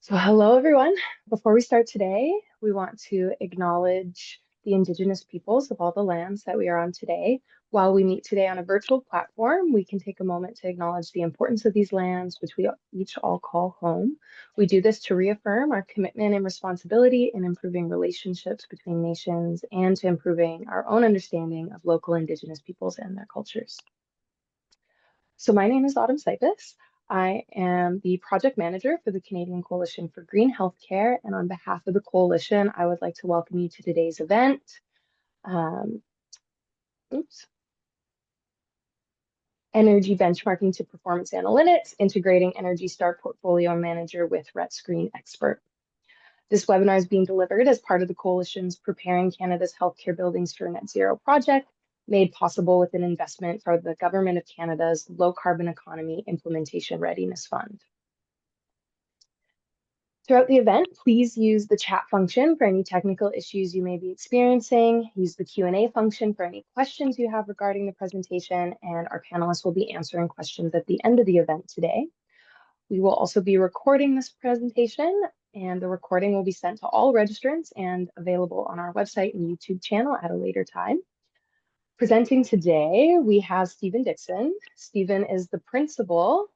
So, hello everyone. Before we start today, we want to acknowledge the Indigenous peoples of all the lands that we are on today. While we meet today on a virtual platform, we can take a moment to acknowledge the importance of these lands, which we each all call home. We do this to reaffirm our commitment and responsibility in improving relationships between nations and to improving our own understanding of local Indigenous peoples and their cultures. So my name is Autumn Sipis. I am the project manager for the Canadian Coalition for Green Healthcare, and on behalf of the coalition, I would like to welcome you to today's event. Um, oops. Energy benchmarking to performance analytics, integrating Energy Star Portfolio Manager with RETScreen Expert. This webinar is being delivered as part of the coalition's Preparing Canada's Healthcare Buildings for Net Zero project, made possible with an investment from the Government of Canada's Low Carbon Economy Implementation Readiness Fund. Throughout the event, please use the chat function for any technical issues you may be experiencing. Use the Q&A function for any questions you have regarding the presentation, and our panelists will be answering questions at the end of the event today. We will also be recording this presentation, and the recording will be sent to all registrants and available on our website and YouTube channel at a later time. Presenting today, we have Stephen Dixon. Stephen is the principal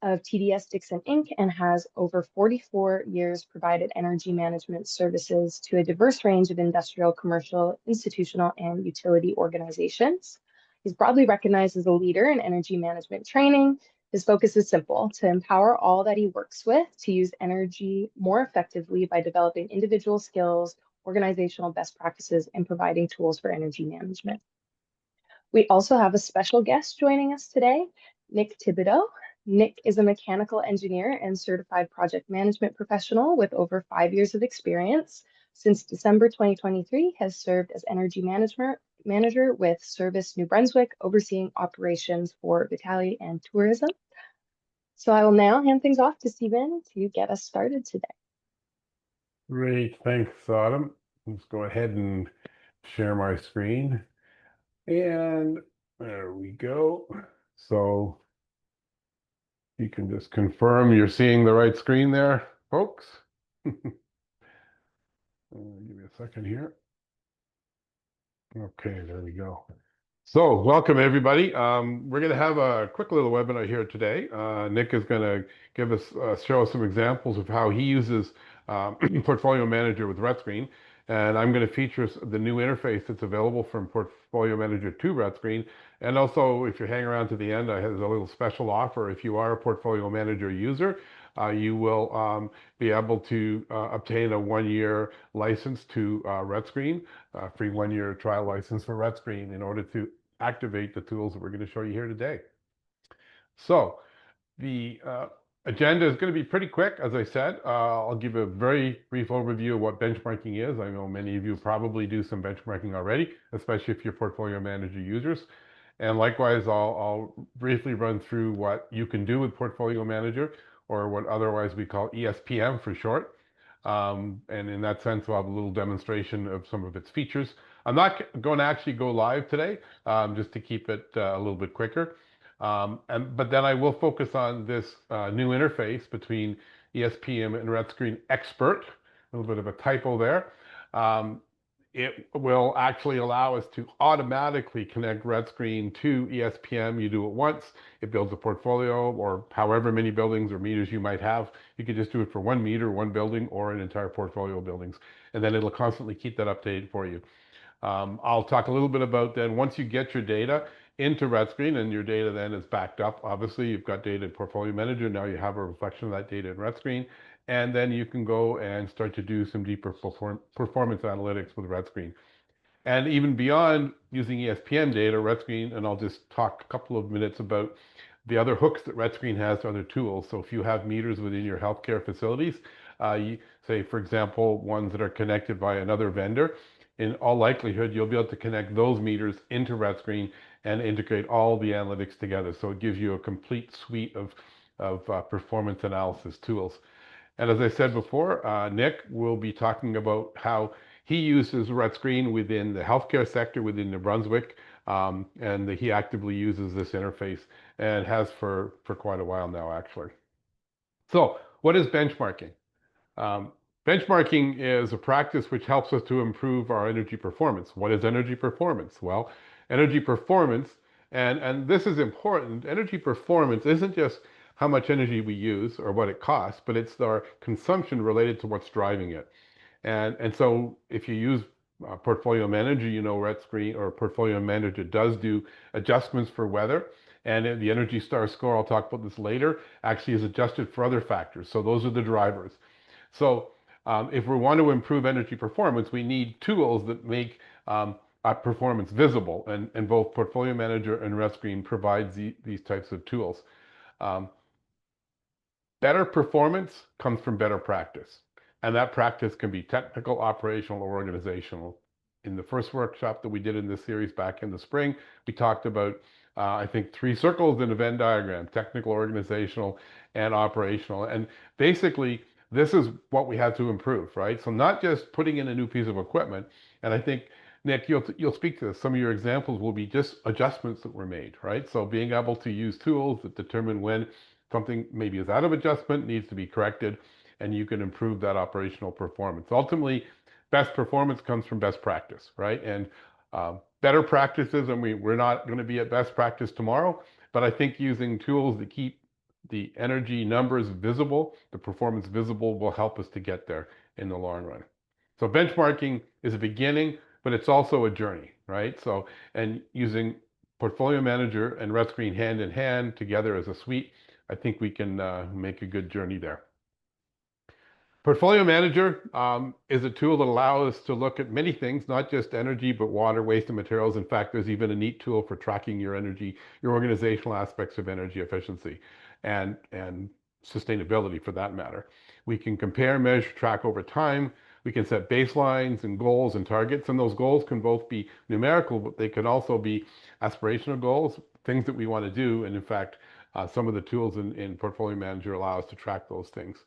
of TDS Dixon Inc. and has over 44 years provided energy management services to a diverse range of industrial, commercial, institutional, and utility organizations. He's broadly recognized as a leader in energy management training. His focus is simple: to empower all that he works with to use energy more effectively by developing individual skills, organizational best practices, and providing tools for energy management. We also have a special guest joining us today, Nick Thibodeau. Nick is a mechanical engineer and certified project management professional with over 5 years of experience. Since December 2023, has served as energy manager with Service New Brunswick, overseeing operations for Vitality and tourism. So I will now hand things off to Stephen to get us started today. Great, thanks, Autumn. Let's go ahead and share my screen. And there we go. So you can just confirm you're seeing the right screen there, folks. Give me a second here. Okay, there we go. So welcome everybody. We're going to have a quick little webinar here today. Nick is going to give us show us some examples of how he uses Portfolio Manager with RETScreen, and I'm going to feature the new interface that's available from Portfolio Manager to RETScreen. And also, if you hang around to the end, I have a little special offer. If you are a Portfolio Manager user, you will be able to obtain a 1-year license to RETScreen, free 1-year trial license for RETScreen in order to activate the tools that we're going to show you here today. So the agenda is going to be pretty quick. As I said, I'll give a very brief overview of what benchmarking is. I know many of you probably do some benchmarking already, especially if you're Portfolio Manager users. And likewise, I'll briefly run through what you can do with Portfolio Manager, or what otherwise we call ESPM for short. And in that sense, we'll have a little demonstration of some of its features. I'm not going to actually go live today, just to keep it a little bit quicker. But then I will focus on this new interface between ESPM and RETScreen Expert. A little bit of a typo there. It will actually allow us to automatically connect RETScreen to ESPM. You do it once, it builds a portfolio, or however many buildings or meters you might have. You could just do it for 1 meter, 1 building, or an entire portfolio of buildings. And then it'll constantly keep that updated for you. I'll talk a little bit about then once you get your data into RETScreen, and your data then is backed up. Obviously, you've got data in Portfolio Manager. Now you have a reflection of that data in RETScreen. And then you can go and start to do some deeper performance analytics with RETScreen. And even beyond using ESPM data, RETScreen, and I'll just talk a couple of minutes about the other hooks that RETScreen has to other tools. So if you have meters within your healthcare facilities, say, for example, ones that are connected by another vendor, in all likelihood, you'll be able to connect those meters into RETScreen and integrate all the analytics together. So it gives you a complete suite of performance analysis tools. And as I said before, Nick will be talking about how he uses RETScreen within the healthcare sector within New Brunswick, and he actively uses this interface and has for quite a while now, actually. So what is benchmarking? Um, Benchmarking is a practice which helps us to improve our energy performance. What is energy performance? Well, energy performance, and this is important, energy performance isn't just how much energy we use or what it costs, but it's our consumption related to what's driving it. And so if you use Portfolio Manager, you know RETScreen or Portfolio Manager does do adjustments for weather. And the Energy Star score, I'll talk about this later, actually is adjusted for other factors. So those are the drivers. So if we want to improve energy performance, we need tools that make our performance visible. And both Portfolio Manager and RETScreen provides these types of tools. Um, Better performance comes from better practice. And that practice can be technical, operational, or organizational. In the first workshop that we did in this series back in the spring, we talked about, I think, 3 circles in a Venn diagram: technical, organizational, and operational. And basically, this is what we have to improve, right? So not just putting in a new piece of equipment. And I think, Nick, you'll speak to this. Some of your examples will be just adjustments that were made, right? So being able to use tools that determine when something maybe is out of adjustment, needs to be corrected, and you can improve that operational performance. Ultimately, best performance comes from best practice, right? And better practices, and we're not going to be at best practice tomorrow, but I think using tools that keep the energy numbers visible, the performance visible, will help us to get there in the long run. So benchmarking is a beginning, but it's also a journey, right? So, and using Portfolio Manager and RETScreen hand in hand together as a suite, I think we can make a good journey there. Portfolio Manager is a tool that allows us to look at many things, not just energy, but water, waste, and materials. In fact, there's even a neat tool for tracking your energy, your organizational aspects of energy efficiency and sustainability for that matter. We can compare, measure, track over time. We can set baselines and goals and targets, and those goals can both be numerical, but they can also be aspirational goals, things that we want to do. And in fact, some of the tools in Portfolio Manager allow us to track those things.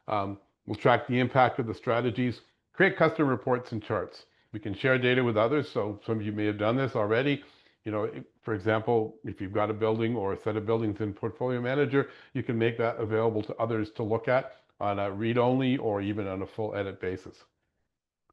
We'll track the impact of the strategies, create custom reports and charts. We can share data with others. So some of you may have done this already. You know, for example, if you've got a building or a set of buildings in Portfolio Manager, you can make that available to others to look at on a read-only or even on a full edit basis.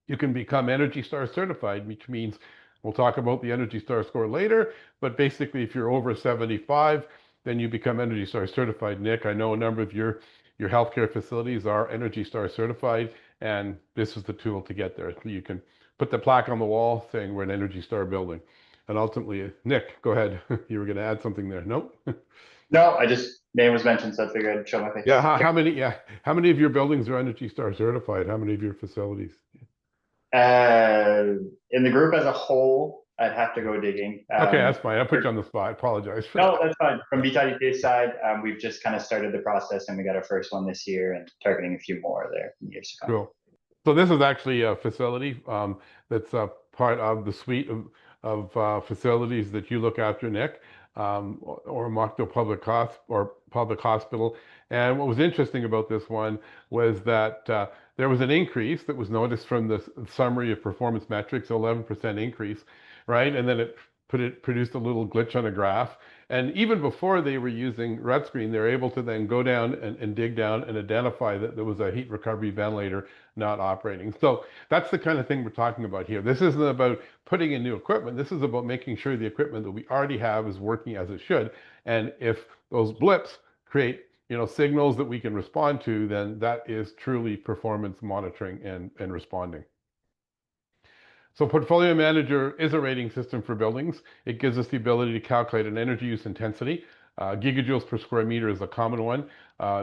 You can become Energy Star certified, which means we'll talk about the Energy Star score later, but basically if you're over 75, then you become Energy Star certified. Nick, I know a number of your healthcare facilities are Energy Star certified, and this is the tool to get there. You can put the plaque on the wall saying we're an Energy Star building. And ultimately, Nick, go ahead. You were going to add something there. Nope. No, I just, name was mentioned, so I figured I'd show my face. Yeah, how many of your buildings are Energy Star certified? How many of your facilities? In the group as a whole, I'd have to go digging. Okay, that's fine. I put you on the spot. I apologize for No, that. that's fine. From BTIDP's side, we've just kind of started the process, and we got our first one this year and targeting a few more there in years to come. Cool. So this is actually a facility that's a part of the suite of facilities that you look after, Nick, or Mockville Public Hospital. And what was interesting about this one was that there was an increase that was noticed from the summary of performance metrics, 11% increase, right? And then it produced a little glitch on a graph. And even before they were using RETScreen, they're able to then go down and dig down and identify that there was a heat recovery ventilator not operating. So that's the kind of thing we're talking about here. This isn't about putting in new equipment. This is about making sure the equipment that we already have is working as it should. And if those blips create, you know, signals that we can respond to, then that is truly performance monitoring and responding. So Portfolio Manager is a rating system for buildings. It gives us the ability to calculate an energy use intensity. Gigajoules per square meter is a common one.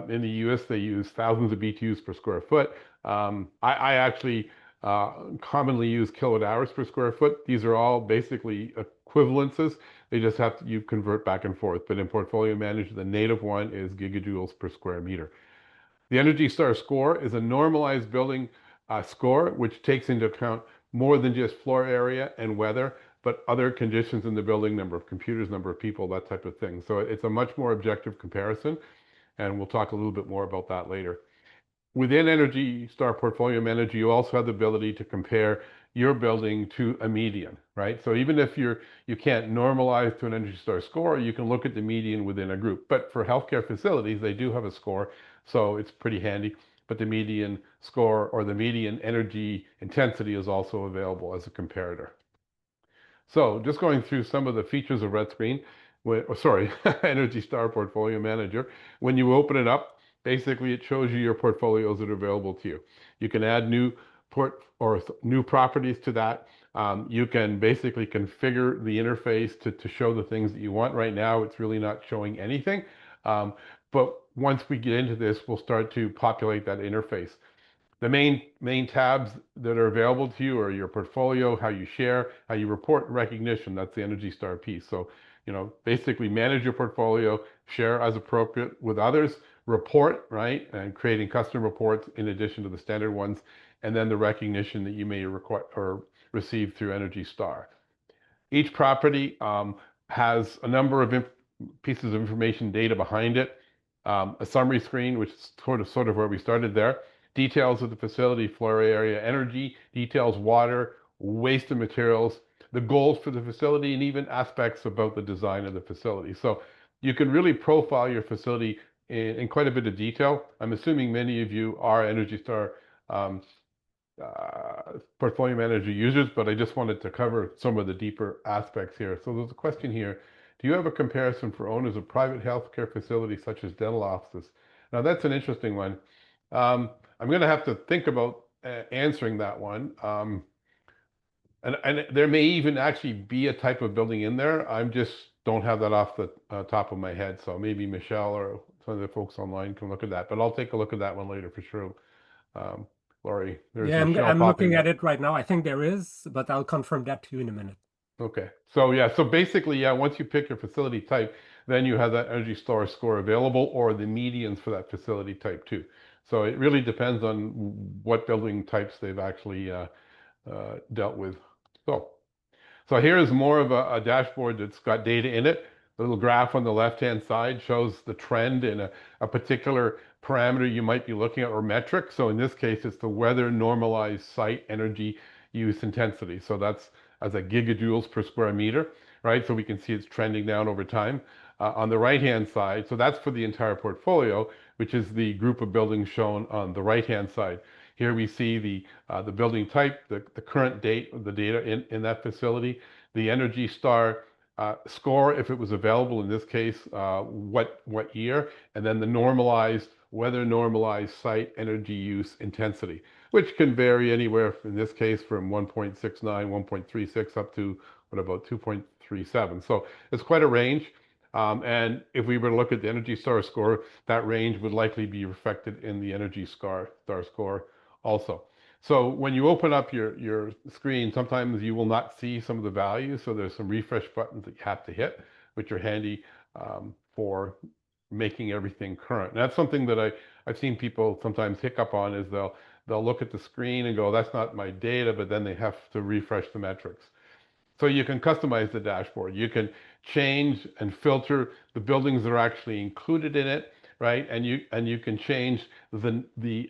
In the US, they use thousands of BTUs per square foot. I actually commonly use kilowatt hours per square foot. These are all basically equivalences. They just have to, you convert back and forth. But in Portfolio Manager, the native one is gigajoules per square meter. The Energy Star score is a normalized building score, which takes into account more than just floor area and weather, but other conditions in the building, number of computers, number of people, that type of thing. So it's a much more objective comparison, and we'll talk a little bit more about that later. Within Energy Star Portfolio Manager, you also have the ability to compare your building to a median, right? So even if you can't normalize to an Energy Star score, you can look at the median within a group. But for healthcare facilities, they do have a score, so it's pretty handy. But the median score or the median energy intensity is also available as a comparator. So just going through some of the features of RETScreen, Energy Star Portfolio Manager. When you open it up, basically it shows you your portfolios that are available to you. You can add new new properties to that. You can basically configure the interface to show the things that you want. Right now, it's really not showing anything. But once we get into this, we'll start to populate that interface. The main tabs that are available to you are your portfolio, how you share, how you report recognition. That's the Energy Star piece. So, basically manage your portfolio, share as appropriate with others, report, right, and creating custom reports in addition to the standard ones, and then the recognition that you may require or receive through Energy Star. Each property has a number of pieces of information data behind it. A summary screen, which is sort of where we started there. Details of the facility, floor area, energy, details, water, waste of materials, the goals for the facility, and even aspects about the design of the facility. So you can really profile your facility in quite a bit of detail. I'm assuming many of you are Energy Star portfolio manager users, but I just wanted to cover some of the deeper aspects here. So there's a question here. Do you have a comparison for owners of private healthcare facilities such as dental offices? Now that's an interesting one. I'm going to have to think about answering that one. And there may even actually be a type of building in there. I just don't have that off the top of my head. So maybe Michelle or some of the folks online can look at that. But I'll take a look at that one later for sure. Laurie, there's Michelle I'm looking up. at it right now. I think there is, but I'll confirm that to you in a minute. Okay. So yeah, so basically, yeah, once you pick your facility type, then you have that Energy Star score available or the medians for that facility type too. So it really depends on what building types they've actually dealt with. So here is more of a dashboard that's got data in it. The little graph on the left-hand side shows the trend in a particular parameter you might be looking at or metric. So in this case, it's the weather normalized site energy use intensity. So that's as a gigajoules per square meter, right? So we can see it's trending down over time. On the right-hand side, so that's for the entire portfolio, which is the group of buildings shown on the right-hand side. Here we see the building type, the current date of the data in that facility, the Energy Star score, if it was available in this case, what year, and then the normalized, weather normalized site energy use intensity, which can vary anywhere, in this case, from 1.69, 1.36 up to, what about 2.37. So it's quite a range. And if we were to look at the Energy Star score, that range would likely be reflected in the Energy Star score also. So when you open up your screen, sometimes you will not see some of the values. So there's some refresh buttons that you have to hit, which are handy for making everything current. And that's something that I've seen people sometimes hiccup on is they'll look at the screen and go, that's not my data, but then they have to refresh the metrics. So you can customize the dashboard. You can change and filter the buildings that are actually included in it, right? And you can change the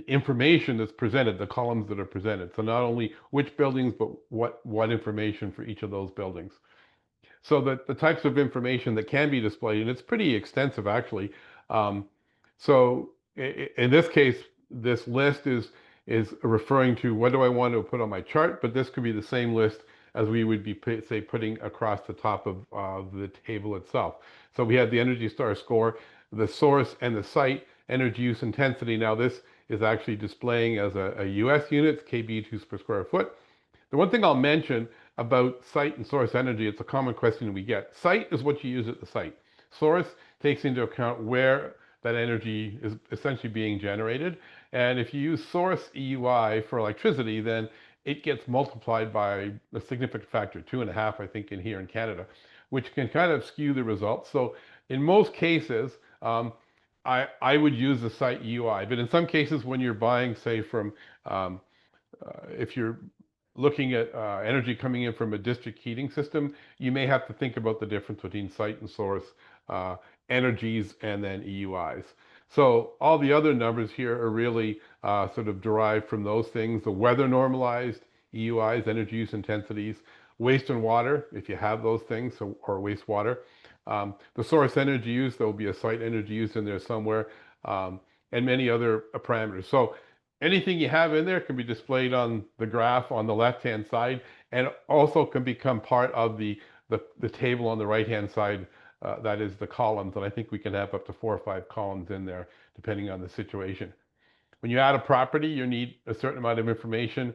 information that's presented, the columns that are presented. So not only which buildings, but what information for each of those buildings. So the types of information that can be displayed, and it's pretty extensive actually. So in this case, this list is referring to what do I want to put on my chart, but this could be the same list as we would be, say, putting across the top of the table itself. So we have the Energy Star score, the source and the site energy use intensity. Now this is actually displaying as a US unit, kb2 per square foot. The one thing I'll mention about site and source energy, it's a common question we get. Site is what you use at the site. Source takes into account where that energy is essentially being generated. And if you use source EUI for electricity, then it gets multiplied by a significant factor, 2.5, I think, in here in Canada, which can kind of skew the results. So in most cases, I would use the site EUI, but in some cases when you're buying, say, from, if you're looking at energy coming in from a district heating system, you may have to think about the difference between site and source energies and then EUIs. So all the other numbers here are really sort of derived from those things. The weather normalized EUIs, energy use intensities, waste and water, if you have those things, or wastewater. The source energy use, there will be a site energy use in there somewhere, and many other parameters. So anything you have in there can be displayed on the graph on the left-hand side, and also can become part of the table on the right-hand side. That is the columns, and I think we can have up to 4 or 5 columns in there, depending on the situation. When you add a property, you need a certain amount of information,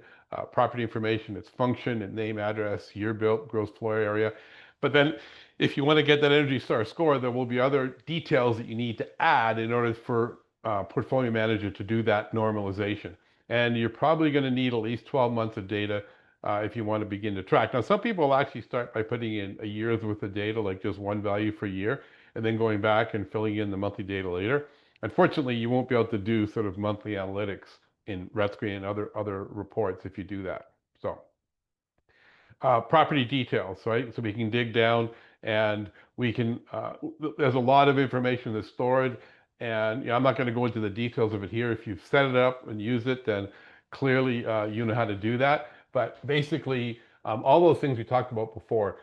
property information, its function, its name, address, year built, gross floor area. But then if you want to get that Energy Star score, there will be other details that you need to add in order for Portfolio Manager to do that normalization. And you're probably going to need at least 12 months of data if you want to begin to track. Now, some people will actually start by putting in a year's worth of data, like just one value for a year, and then going back and filling in the monthly data later. Unfortunately, you won't be able to do sort of monthly analytics in RETScreen and other reports if you do that. So property details, right? So we can dig down and we can, there's a lot of information that's stored, and I'm not going to go into the details of it here. If you've set it up and use it, then clearly you know how to do that. But basically, all those things we talked about before,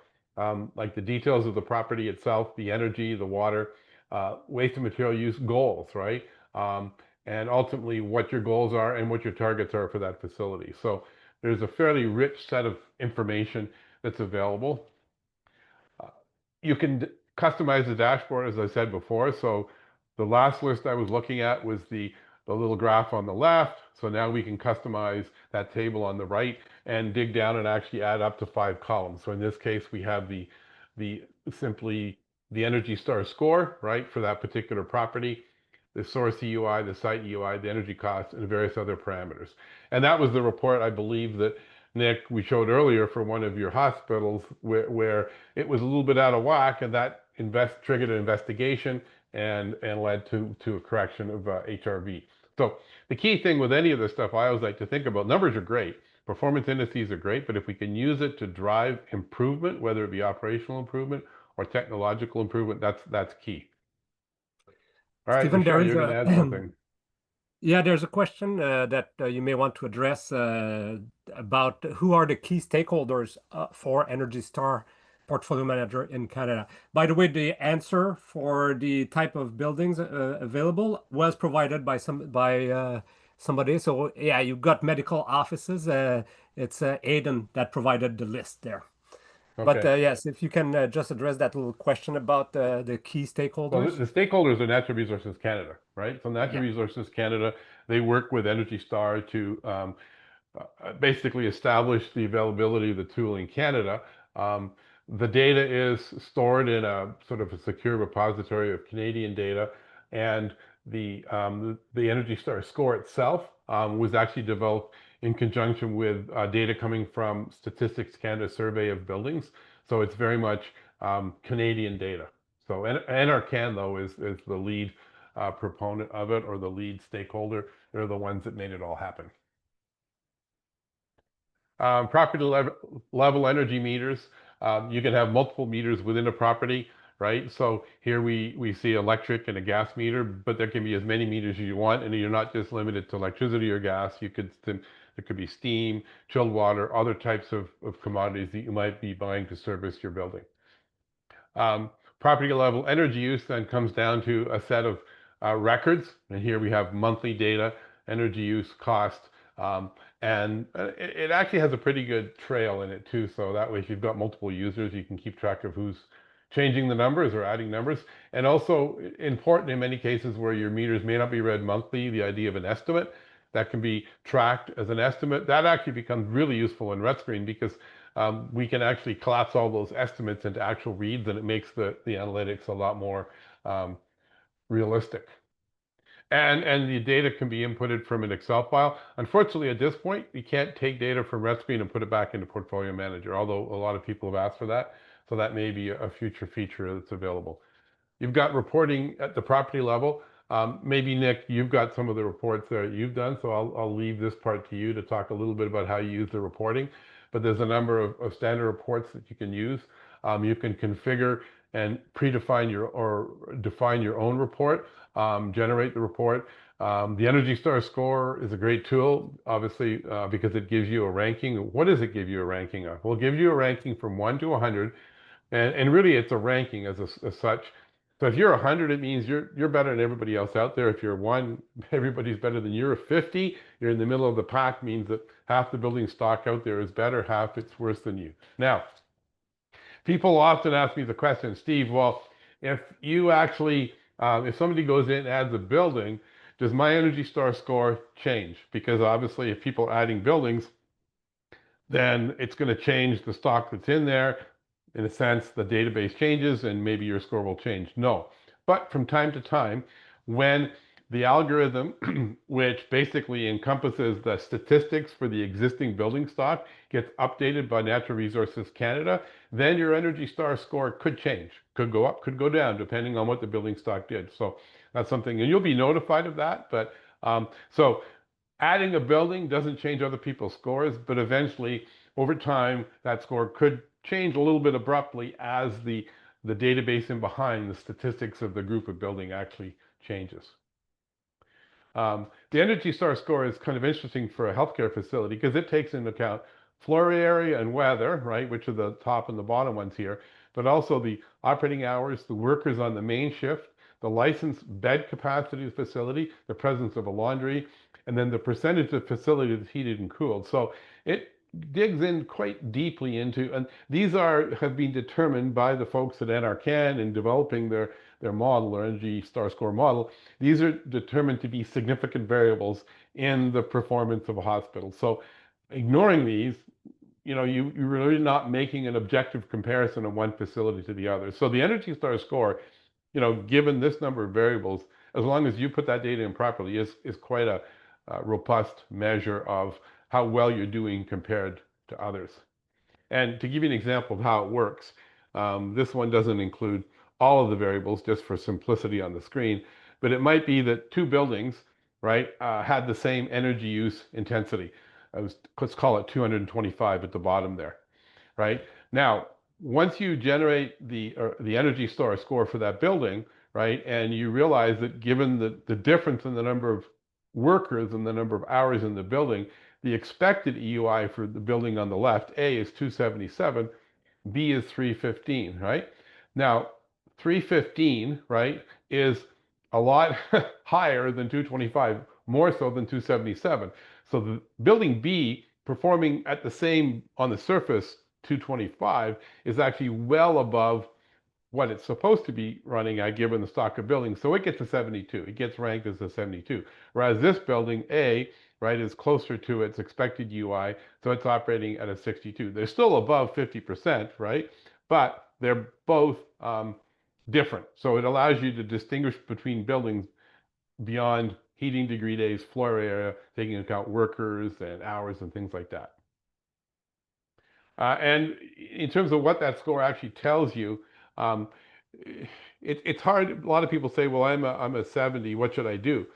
like the details of the property itself, the energy, the water, waste and material use goals, right? And ultimately what your goals are and what your targets are for that facility. So there's a fairly rich set of information that's available. You can customize the dashboard, as I said before. So the last list I was looking at was the little graph on the left. So now we can customize that table on the right and dig down and actually add up to 5 columns. So in this case, we have simply the Energy Star score, right, for that particular property, the source EUI, the site EUI, the energy cost, and various other parameters. And that was the report, I believe, that Nick, we showed earlier for one of your hospitals where it was a little bit out of whack, and that triggered an investigation and led to a correction of HRV. So the key thing with any of this stuff, I always like to think about, numbers are great, performance indices are great, but if we can use it to drive improvement, whether it be operational improvement or technological improvement, that's key. All right, Stephen, Michelle, you're going to add something. Yeah, there's a question that you may want to address about who are the key stakeholders for Energy Star Portfolio Manager in Canada. By the way, the answer for the type of buildings available was provided by somebody. So yeah, you've got medical offices. It's Aidan that provided the list there. Okay. But yes, if you can just address that little question about the key stakeholders. Well, the stakeholders are Natural Resources Canada, right? So Natural Resources Canada, they work with Energy Star to basically establish the availability of the tool in Canada. The data is stored in a sort of a secure repository of Canadian data, and the Energy Star score itself was actually developed in conjunction with data coming from Statistics Canada survey of buildings. So it's very much Canadian data. So NRCan, though, is the lead proponent of it, or the lead stakeholder. They're the ones that made it all happen. Property level energy meters. You can have multiple meters within a property, right? So here we see electric and a gas meter, but there can be as many meters as you want, and you're not just limited to electricity or gas. There could be steam, chilled water, other types of commodities that you might be buying to service your building. Property level energy use then comes down to a set of records, and here we have monthly data, energy use, cost, and it actually has a pretty good trail in it too. So that way, if you've got multiple users, you can keep track of who's changing the numbers or adding numbers. And also important in many cases where your meters may not be read monthly, the idea of an estimate that can be tracked as an estimate, that actually becomes really useful in RETScreen, because we can actually collapse all those estimates into actual reads, and it makes the analytics a lot more realistic. And the data can be inputted from an Excel file. Unfortunately, at this point, you can't take data from RETScreen and put it back into Portfolio Manager, although a lot of people have asked for that. So that may be a future feature that's available. You've got reporting at the property level. Maybe, Nick, you've got some of the reports that you've done, so I'll leave this part to you to talk a little bit about how you use the reporting. But there's a number of standard reports that you can use. You can configure and predefine or define your own report, generate the report. The Energy Star score is a great tool, obviously, because it gives you a ranking. What does it give you a ranking of? Well, it gives you a ranking from 1 to 100, and really it's a ranking as such. So if you're 100, it means you're better than everybody else out there. If you're 1, everybody's better than you. If 50, you're in the middle of the pack, means that half the building stock out there is better, half it's worse than you. Now, people often ask me the question, Steve, well, if you actually, if somebody goes in and adds a building, does my Energy Star score change? Because obviously if people are adding buildings, then it's going to change the stock that's in there. In a sense, the database changes and maybe your score will change. No. But from time to time, when the algorithm, which basically encompasses the statistics for the existing building stock, gets updated by Natural Resources Canada, then your Energy Star score could change, could go up, could go down, depending on what the building stock did. So that's something, and you'll be notified of that. But so adding a building doesn't change other people's scores, but eventually, over time, that score could change a little bit abruptly as the database in behind the statistics of the group of building actually changes. The Energy Star score is kind of interesting for a healthcare facility because it takes into account floor area and weather, right, which are the top and the bottom ones here, but also the operating hours, the workers on the main shift, the licensed bed capacity of the facility, the presence of a laundry, and then the percentage of facility that's heated and cooled. So it digs in quite deeply into, and these have been determined by the folks at NRCan in developing their model, their Energy Star score model. These are determined to be significant variables in the performance of a hospital. So ignoring these, you're really not making an objective comparison of one facility to the other. So the Energy Star score, given this number of variables, as long as you put that data in properly, is quite a robust measure of how well you're doing compared to others. And to give you an example of how it works, this one doesn't include all of the variables just for simplicity on the screen, but it might be that 2 buildings, right, had the same energy use intensity. Let's call it 225 at the bottom there, right? Now, once you generate the Energy Star score for that building, right, and you realize that given the difference in the number of workers and the number of hours in the building, the expected EUI for the building on the left, A, is 277, B is 315, right? Now, 315, right, is a lot higher than 225, more so than 277. So the building B performing at the same, on the surface, 225 is actually well above what it's supposed to be running at given the stock of buildings. So it gets a 72. It gets ranked as a 72. Whereas this building, A, right, is closer to its expected UI, so it's operating at a 62. They're still above 50%, right? But they're both different. So it allows you to distinguish between buildings beyond heating degree days, floor area, taking into account workers and hours and things like that. And in terms of what that score actually tells you, it's hard. A lot of people say, well, I'm a 70, what should I do?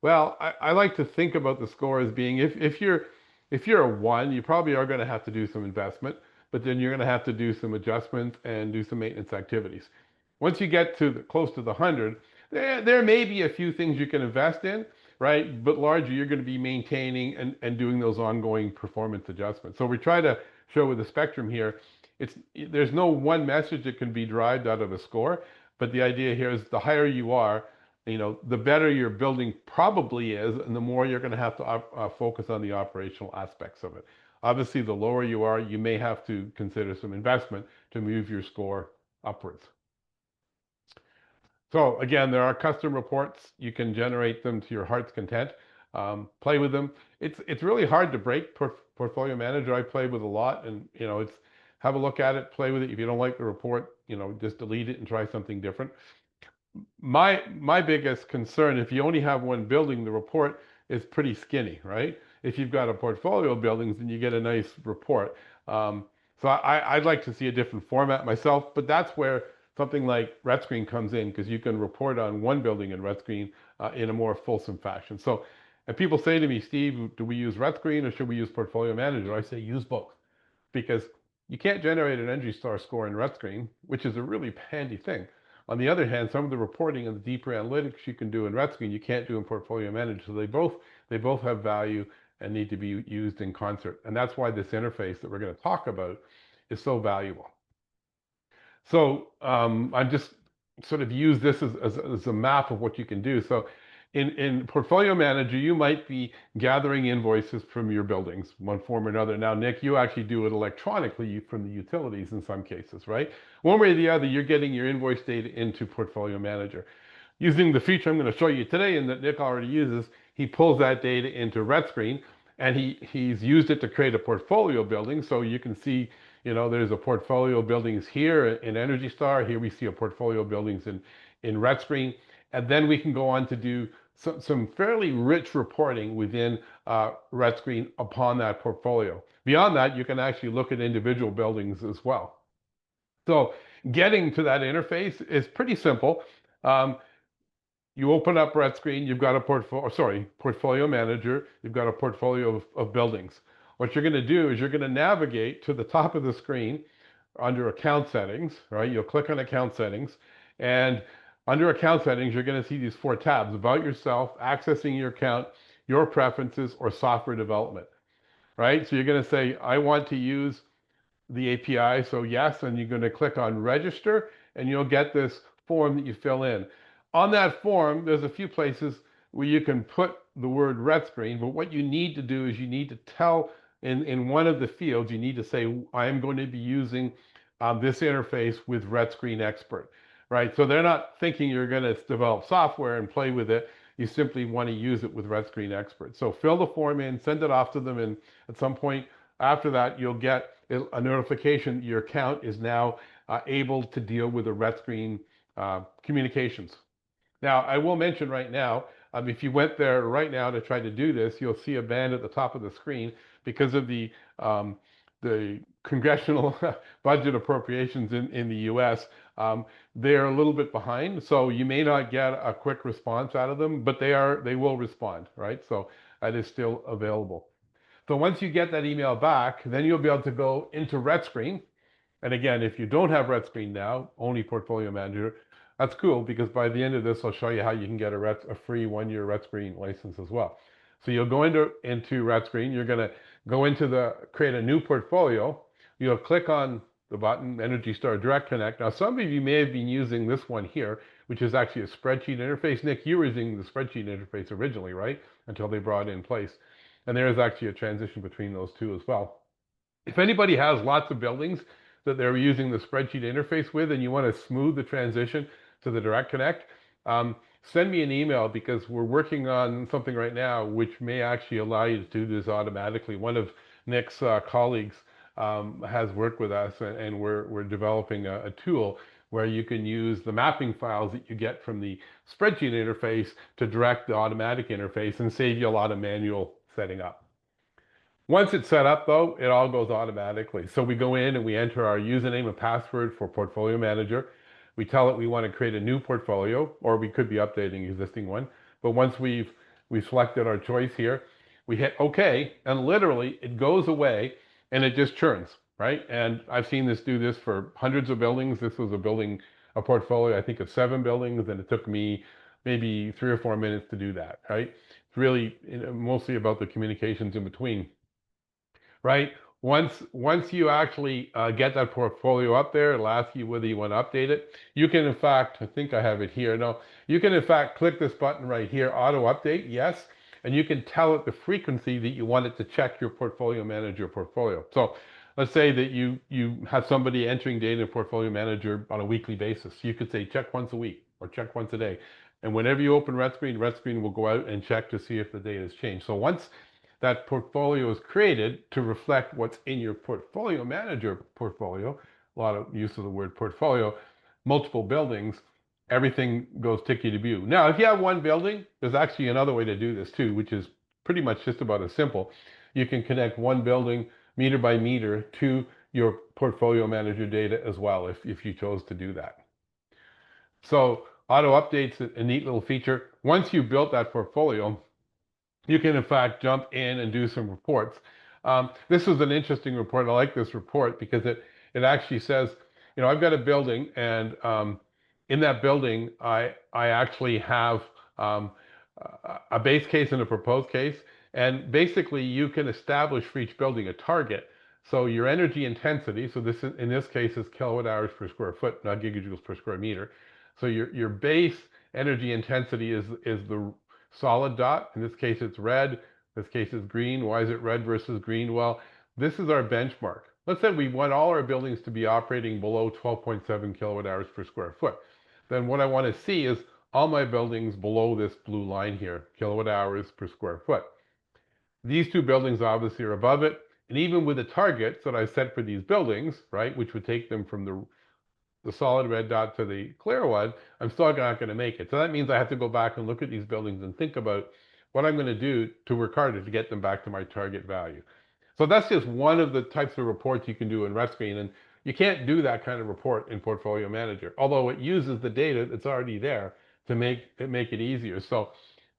Well, I like to think about the score as being, if you're a 1, you probably are going to have to do some investment, but then you're going to have to do some adjustments and do some maintenance activities. Once you get to close to the 100, there may be a few things you can invest in, right? But largely you're going to be maintaining and doing those ongoing performance adjustments. So we try to show with the spectrum here, there's no one message that can be derived out of a score, but the idea here is the higher you are, the better your building probably is, and the more you're going to have to focus on the operational aspects of it. Obviously, the lower you are, you may have to consider some investment to move your score upwards. So again, there are custom reports. You can generate them to your heart's content. Play with them. It's really hard to break Portfolio Manager. I play with a lot, and it's have a look at it, play with it. If you don't like the report, just delete it and try something different. My biggest concern, if you only have one building, the report is pretty skinny, right? If you've got a portfolio of buildings, then you get a nice report. So I'd like to see a different format myself, but that's where something like RETScreen comes in, because you can report on one building in RETScreen in a more fulsome fashion. So, and people say to me, Steve, do we use RETScreen or should we use Portfolio Manager? I say use both, because you can't generate an Energy Star score in RETScreen, which is a really handy thing, On the other hand, some of the reporting and the deeper analytics you can do in RETScreen, you can't do in Portfolio Manager. So they both have value and need to be used in concert. And that's why this interface that we're going to talk about is so valuable. So I just sort of use this as a map of what you can do. So in Portfolio Manager, you might be gathering invoices from your buildings, one form or another. Now, Nick, you actually do it electronically from the utilities in some cases, right? One way or the other, you're getting your invoice data into Portfolio Manager. Using the feature I'm going to show you today and that Nick already uses, he pulls that data into RETScreen, and he's used it to create a portfolio building. So you can see, you know, there's a portfolio buildings here in Energy Star. Here we see a portfolio buildings in RETScreen. And then we can go on to do some fairly rich reporting within RETScreen upon that portfolio. Beyond that, you can actually look at individual buildings as well. So getting to that interface is pretty simple. You open up RETScreen, you've got a Portfolio Manager, you've got a portfolio of buildings. What you're going to do is you're going to navigate to the top of the screen under Account Settings, right? You'll click on Account Settings, and under Account Settings, you're going to see these 4 tabs: About Yourself, Accessing Your Account, Your Preferences, or Software Development, right? So you're going to say, I want to use the API, so yes, and you're going to click on Register, and you'll get this form that you fill in. On that form, there's a few places where you can put the word RETScreen, but what you need to do is you need to tell in one of the fields, you need to say, I am going to be using this interface with RETScreen Expert, right? So they're not thinking you're going to develop software and play with it. You simply want to use it with RETScreen Expert. So fill the form in, send it off to them, and at some point after that, you'll get a notification your account is now able to deal with the RETScreen communications. Now, I will mention right now, if you went there right now to try to do this, you'll see a band at the top of the screen because of the congressional budget appropriations in the US. They're a little bit behind, so you may not get a quick response out of them, but they will respond, right? So that is still available. So once you get that email back, then you'll be able to go into RETScreen. And again, if you don't have RETScreen now, only Portfolio Manager, that's cool, because by the end of this, I'll show you how you can get a free 1-year RETScreen license as well. So you'll go into RETScreen, you're going to go into create a new portfolio. You'll click on the button, Energy Star Direct Connect. Now, some of you may have been using this one here, which is actually a spreadsheet interface. Nick, you were using the spreadsheet interface originally, right? Until they brought it in place. And there is actually a transition between those two as well. If anybody has lots of buildings that they're using the spreadsheet interface with, and you want to smooth the transition to the Direct Connect, send me an email, because we're working on something right now which may actually allow you to do this automatically. One of Nick's colleagues has worked with us, and we're developing a tool where you can use the mapping files that you get from the spreadsheet interface to direct the automatic interface and save you a lot of manual setting up. Once it's set up, though, it all goes automatically. So we go in and we enter our username and password for Portfolio Manager. We tell it we want to create a new portfolio, or we could be updating an existing one. But once we've selected our choice here, we hit OK, and literally it goes away and it just churns, right? And I've seen this do this for hundreds of buildings. This was a portfolio, I think, of 7 buildings, and it took me maybe 3 or 4 minutes to do that, right? It's really mostly about the communications in between. Right? Once you actually get that portfolio up there, it'll ask you whether you want to update it. You can, in fact, I think I have it here. No, you can, in fact, click this button right here, Auto Update, yes, and you can tell it the frequency that you want it to check your Portfolio Manager portfolio. So let's say that you have somebody entering data in Portfolio Manager on a weekly basis. You could say check once a week or check once a day. And whenever you open RETScreen will go out and check to see if the data has changed. So once that portfolio is created to reflect what's in your Portfolio Manager portfolio, a lot of use of the word portfolio, multiple buildings, everything goes ticky-to-view. Now, if you have one building, there's actually another way to do this too, which is pretty much just about as simple. You can connect one building meter by meter to your Portfolio Manager data as well, if you chose to do that. So auto update's a neat little feature. Once you've built that portfolio, you can, in fact, jump in and do some reports. This is an interesting report. I like this report because it actually says, you know, I've got a building, and in that building, I actually have a base case and a proposed case. And basically, you can establish for each building a target. So your energy intensity, so this in this case is kilowatt hours per square foot, not gigajoules per square meter. So your base energy intensity is the solid dot. In this case, it's red. This case is green. Why is it red versus green? Well, this is our benchmark. Let's say we want all our buildings to be operating below 12.7 kilowatt hours per square foot. Then what I want to see is all my buildings below this blue line here, kilowatt hours per square foot. These two buildings obviously are above it. And even with the targets that I set for these buildings, right, which would take them from the solid red dot to the clear one, I'm still not going to make it. So that means I have to go back and look at these buildings and think about what I'm going to do to work harder to get them back to my target value. So that's just one of the types of reports you can do in RETScreen, and you can't do that kind of report in Portfolio Manager, although it uses the data that's already there to make it easier. So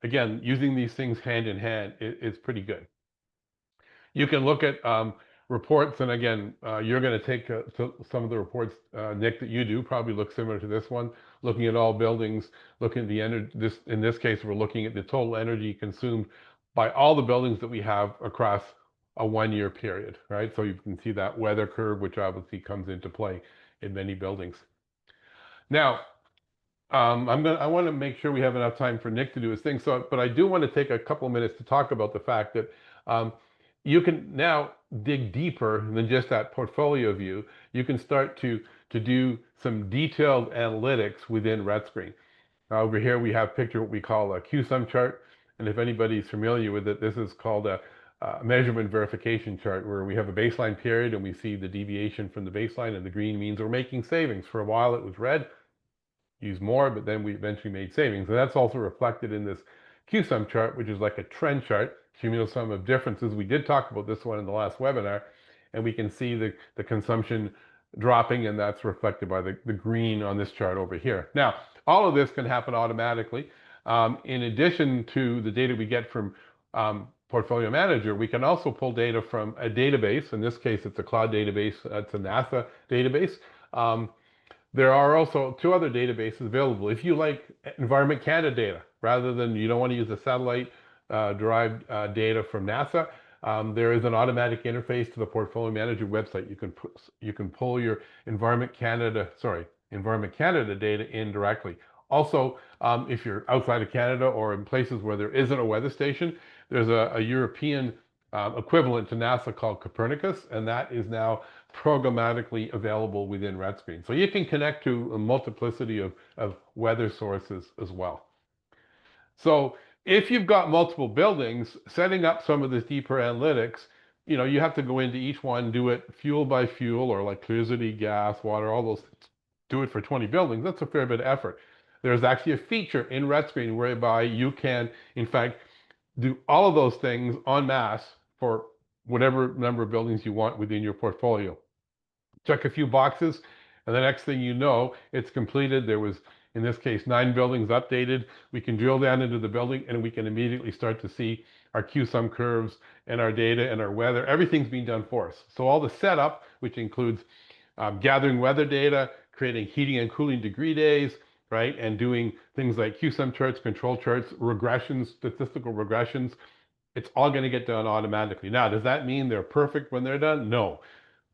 again, using these things hand in hand is pretty good. You can look at reports, and again, you're going to take some of the reports, Nick, that you do probably look similar to this one, looking at all buildings, looking at the energy. In this case, we're looking at the total energy consumed by all the buildings that we have across a 1-year period, right? So you can see that weather curve, which obviously comes into play in many buildings. Now, I want to make sure we have enough time for Nick to do his thing. So, but I do want to take a couple of minutes to talk about the fact that you can now dig deeper than just that portfolio view. You can start to do some detailed analytics within RETScreen. Over here we have picture what we call a Q-sum chart, and if anybody's familiar with it, this is called a measurement verification chart, where we have a baseline period and we see the deviation from the baseline, and the green means we're making savings. For a while it was red, use more, but then we eventually made savings. And that's also reflected in this Q-sum chart, which is like a trend chart, cumulative sum of differences. We did talk about this one in the last webinar, and we can see the consumption dropping, and that's reflected by the green on this chart over here. Now, all of this can happen automatically. In addition to the data we get from Portfolio Manager, we can also pull data from a database. In this case, it's a cloud database. It's a NASA database. There are also 2 other databases available. If you like Environment Canada data, rather than you don't want to use the satellite derived data from NASA, there is an automatic interface to the Portfolio Manager website. You can pull your Environment Canada data in directly. Also, if you're outside of Canada or in places where there isn't a weather station, there's a European equivalent to NASA called Copernicus, and that is now programmatically available within RETScreen. So you can connect to a multiplicity of weather sources as well. So if you've got multiple buildings, setting up some of this deeper analytics, you have to go into each one, do it fuel by fuel, or electricity, gas, water, all those, do it for 20 buildings. That's a fair bit of effort. There's actually a feature in RETScreen whereby you can, in fact, do all of those things en masse for whatever number of buildings you want within your portfolio. Check a few boxes, and the next thing you know, it's completed. There was, in this case, 9 buildings updated. We can drill down into the building, and we can immediately start to see our Q-sum curves and our data and our weather. Everything's being done for us. So all the setup, which includes gathering weather data, creating heating and cooling degree days, right, and doing things like Q-sum charts, control charts, regressions, statistical regressions, it's all going to get done automatically. Now, does that mean they're perfect when they're done? No.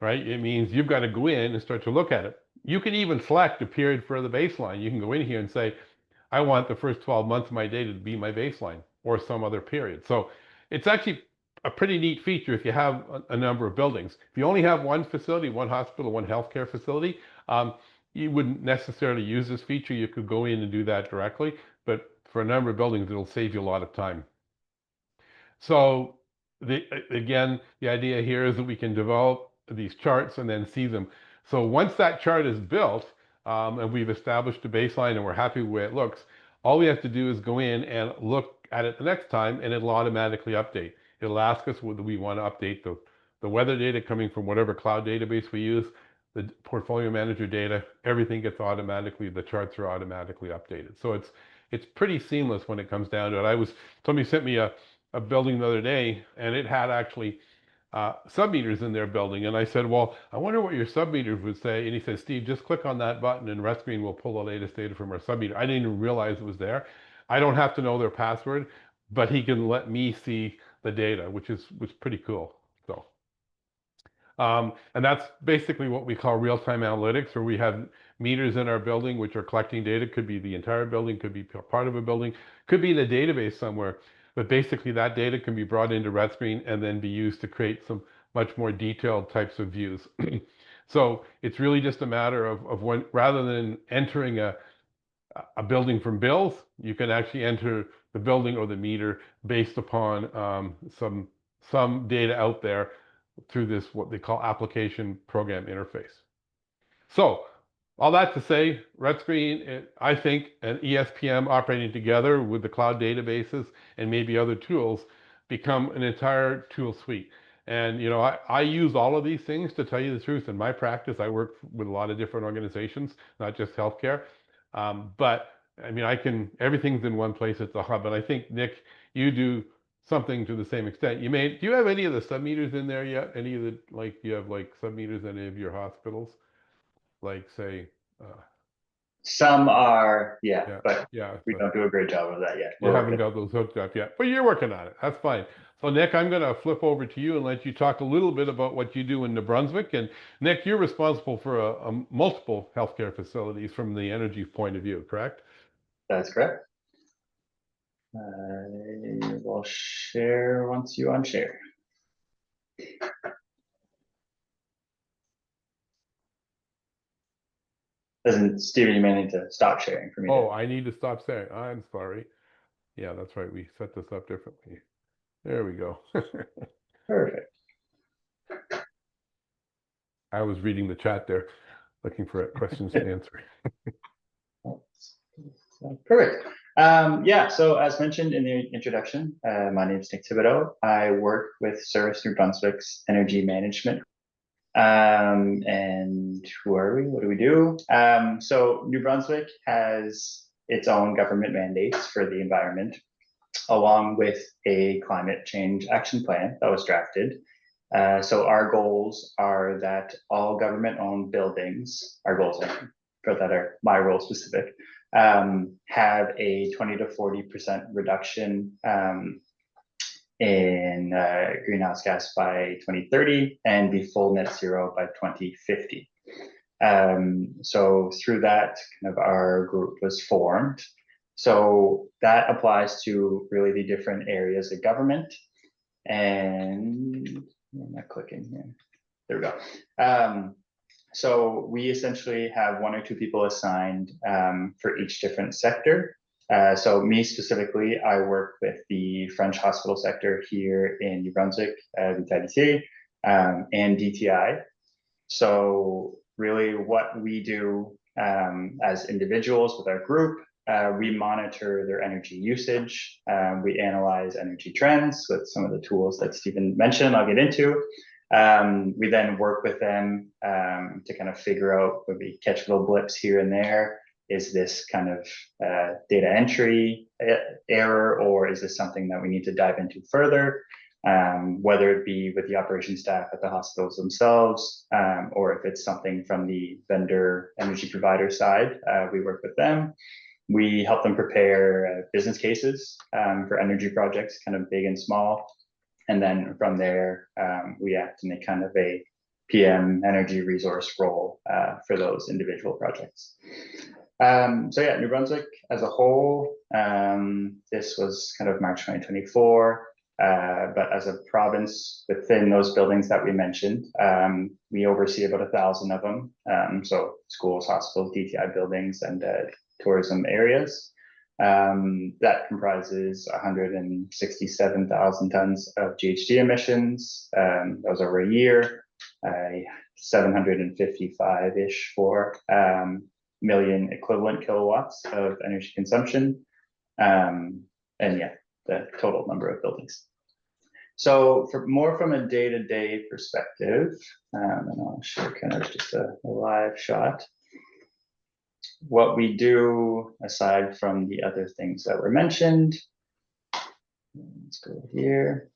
Right? It means you've got to go in and start to look at it. You can even select a period for the baseline. You can go in here and say, I want the first 12 months of my data to be my baseline, or some other period. So it's actually a pretty neat feature if you have a number of buildings. If you only have one facility, one hospital, one healthcare facility, you wouldn't necessarily use this feature. You could go in and do that directly, but for a number of buildings, it'll save you a lot of time. So again, the idea here is that we can develop these charts and then see them. So once that chart is built, and we've established a baseline and we're happy with the way it looks, all we have to do is go in and look at it the next time, and it'll automatically update. It'll ask us whether we want to update the weather data coming from whatever cloud database we use, the Portfolio Manager data, everything gets automatically, the charts are automatically updated. So it's pretty seamless when it comes down to it. Somebody sent me a building the other day, and it had actually sub-meters in their building. And I said, well, I wonder what your sub-meters would say. And he said, Steve, just click on that button and RETScreen will pull the latest data from our sub-meter. I didn't even realize it was there. I don't have to know their password, but he can let me see the data, which was pretty cool. So, and that's basically what we call real-time analytics, where we have meters in our building which are collecting data. Could be the entire building, could be part of a building, could be in a database somewhere. But basically that data can be brought into RETScreen and then be used to create some much more detailed types of views. So it's really just a matter of when, rather than entering a building from bills, you can actually enter the building or the meter based upon some data out there through this, what they call application program interface. So all that to say, RETScreen, I think, and ESPM operating together with the cloud databases and maybe other tools become an entire tool suite. And you know, I use all of these things, to tell you the truth. In my practice, I work with a lot of different organizations, not just healthcare. But I mean, everything's in one place at the hub. And I think, Nick, you do something to the same extent. Do you have any of the sub-meters in there yet? Any of the, like, you have like sub-meters in any of your hospitals? Like, say, Some are, yeah, but yeah, we don't do a great job of that yet. You haven't got those hooked up yet, but you're working on it. That's fine. So Nick, I'm going to flip over to you and let you talk a little bit about what you do in New Brunswick. And Nick, you're responsible for multiple healthcare facilities from the energy point of view, correct? That's correct. I will share once you unshare. Doesn't Steven, you may need to stop sharing for me. Oh, I need to stop sharing. I'm sorry. Yeah, that's right. We set this up differently. There we go. Perfect. I was reading the chat there, looking for questions to answer. Perfect. Yeah, so as mentioned in the introduction, my name is Nick Thibodeau. I work with Service New Brunswick's energy management. And who are we? What do we do? So New Brunswick has its own government mandates for the environment, along with a climate change action plan that was drafted. So our goals are that all government-owned buildings, our goals for that are my role specific, have a 20 to 40% reduction in greenhouse gas by 2030 and be full net zero by 2050. So through that, kind of our group was formed. So that applies to really the different areas of government. And I'm not clicking here. There we go. So we essentially have one or two people assigned for each different sector. So me specifically, I work with the French hospital sector here in New Brunswick, viability, and DTI. So really what we do as individuals with our group, we monitor their energy usage. We analyze energy trends with some of the tools that Stephen mentioned, I'll get into. We then work with them to kind of figure out, when we catch little blips here and there, is this kind of data entry error, or is this something that we need to dive into further? Whether it be with the operations staff at the hospitals themselves, or if it's something from the vendor energy provider side, we work with them. We help them prepare business cases for energy projects, kind of big and small. And then from there, we act in a kind of a PM energy resource role for those individual projects. So yeah, New Brunswick as a whole, this was kind of March 2024. But as a province within those buildings that we mentioned, we oversee about 1,000 of them. So schools, hospitals, DTI buildings, and tourism areas. That comprises 167,000 tons of GHG emissions. That was over a year, 755-ish for million equivalent kilowatts of energy consumption. And yeah, the total number of buildings. So for more from a day-to-day perspective, and I'll show kind of just a live shot. What we do, aside from the other things that were mentioned, let's go here,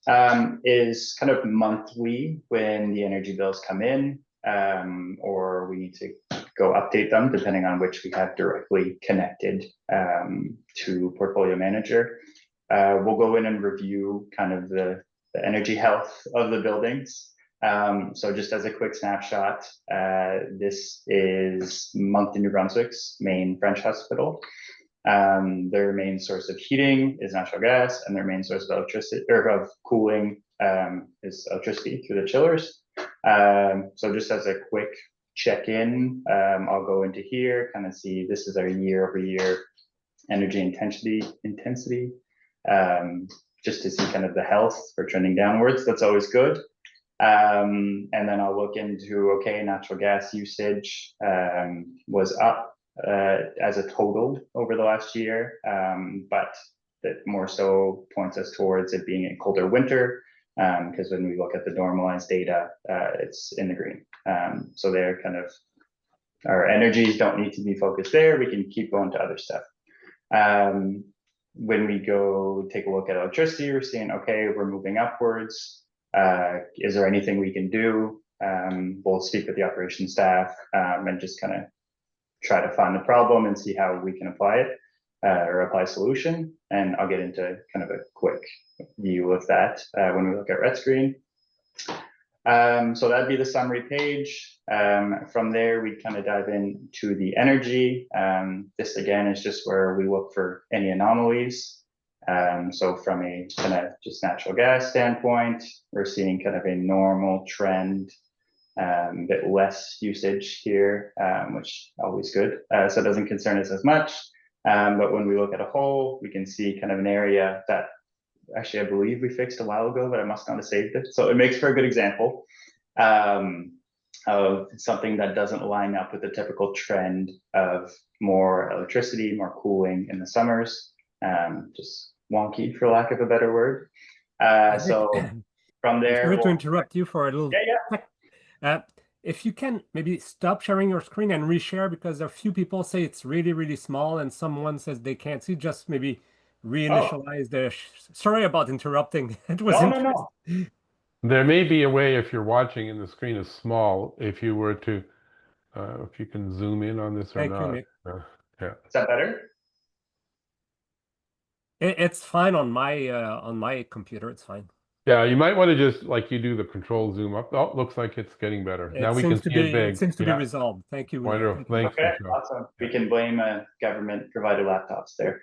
is kind of monthly when the energy bills come in, or we need to go update them depending on which we have directly connected to Portfolio Manager. We'll go in and review kind of the energy health of the buildings. So just as a quick snapshot, this is Moncton, New Brunswick's main French hospital. Their main source of heating is natural gas, and their main source of electricity or of cooling is electricity through the chillers. So just as a quick check-in, I'll go into here, kind of see this is our year-over-year energy intensity, just to see kind of the health for trending downwards. That's always good. And then I'll look into, okay, natural gas usage was up as a total over the last year, but that more so points us towards it being a colder winter, because when we look at the normalized data, it's in the green. So they're kind of, our energies don't need to be focused there. We can keep going to other stuff. When we go take a look at electricity, we're seeing, okay, we're moving upwards. Is there anything we can do? We'll speak with the operations staff and just kind of try to find the problem and see how we can apply it or apply a solution. And I'll get into kind of a quick view of that when we look at RETScreen. So that'd be the summary page. From there, we kind of dive into the energy. This again is just where we look for any anomalies. So from a kind of just natural gas standpoint, we're seeing kind of a normal trend, a bit less usage here, which always good. So it doesn't concern us as much. But when we look at a whole, we can see kind of an area that actually I believe we fixed a while ago, but I must not have saved it. So it makes for a good example of something that doesn't line up with the typical trend of more electricity, more cooling in the summers. Just wonky, for lack of a better word. So from there, sorry to interrupt you for a little. Yeah. If you can maybe stop sharing your screen and reshare, because a few people say it's really, really small, and someone says they can't see. Just maybe reinitialize the. Sorry about interrupting. It was no. There may be a way, if you're watching and the screen is small, if you were to, if you can zoom in on this or Thank not. you, Nick. Yeah. Is that better? It's fine on my computer. It's fine. Yeah, you might want to just like you do the control zoom up. Oh, looks like it's getting better. Now we can see it big. It seems to be resolved. Thank you. Wonderful. Thanks, Okay, Michelle. awesome. We can blame government provided laptops there.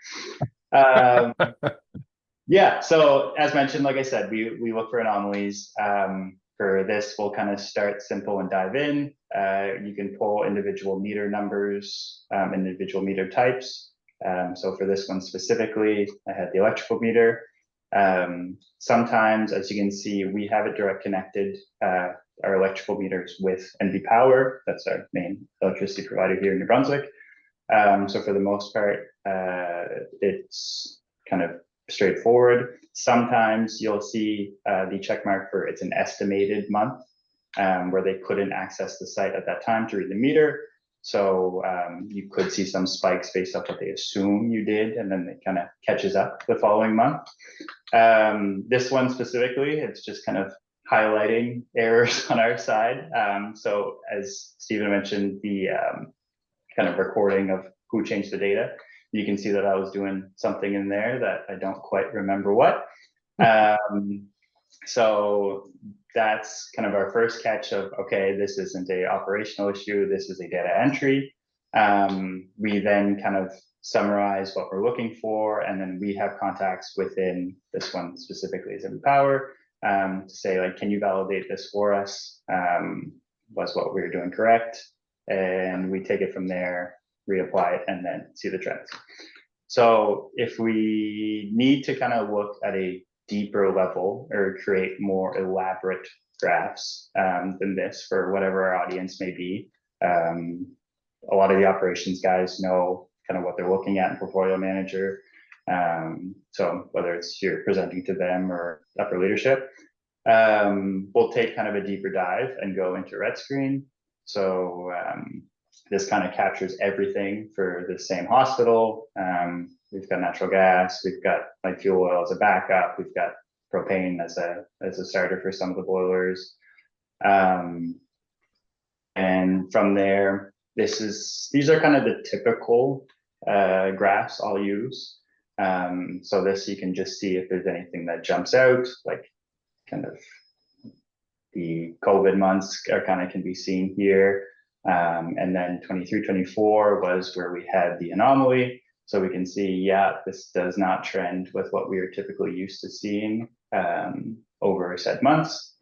Yeah, so as mentioned, like I said, we look for anomalies. For this, we'll kind of start simple and dive in. You can pull individual meter numbers, individual meter types. So for this one specifically, I had the electrical meter. Sometimes, as you can see, we have it direct connected, our electrical meters with NV Power. That's our main electricity provider here in New Brunswick. So for the most part, it's kind of straightforward. Sometimes you'll see the check mark for it's an estimated month, where they couldn't access the site at that time to read the meter. So you could see some spikes based off what they assume you did, and then it kind of catches up the following month. This one specifically, it's just kind of highlighting errors on our side. So as Stephen mentioned, the kind of recording of who changed the data, you can see that I was doing something in there that I don't quite remember what. So that's kind of our first catch of, okay, this isn't a operational issue, this is a data entry. We then kind of summarize what we're looking for, and then we have contacts within this one specifically as NV Power to say, like, can you validate this for us? Was what we were doing correct? And we take it from there, reapply it, and then see the trends. So if we need to kind of look at a deeper level or create more elaborate graphs than this for whatever our audience may be, a lot of the operations guys know kind of what they're looking at in Portfolio Manager. So whether it's you're presenting to them or upper leadership, we'll take kind of a deeper dive and go into RETScreen. So this kind of captures everything for the same hospital. we've got natural gas, we've got like fuel oil as a backup, we've got propane as a starter for some of the boilers. And from there, these are kind of the typical graphs I'll use. So this, you can just see if there's anything that jumps out, like kind of the COVID months are kind of can be seen here. And then 23, 24 was where we had the anomaly. So we can see, yeah, this does not trend with what we are typically used to seeing over said months.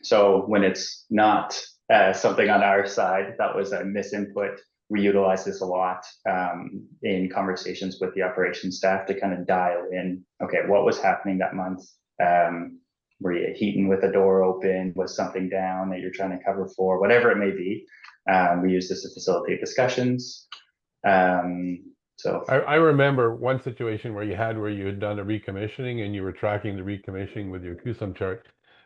So when it's not something on our side, that was a misinput. We utilize this a lot in conversations with the operations staff to kind of dial in, okay, what was happening that month? Were you heating with the door open? Was something down that you're trying to cover for? Whatever it may be. We use this to facilitate discussions. So I remember one situation where you had done a recommissioning and you were tracking the recommissioning with your QSUM chart,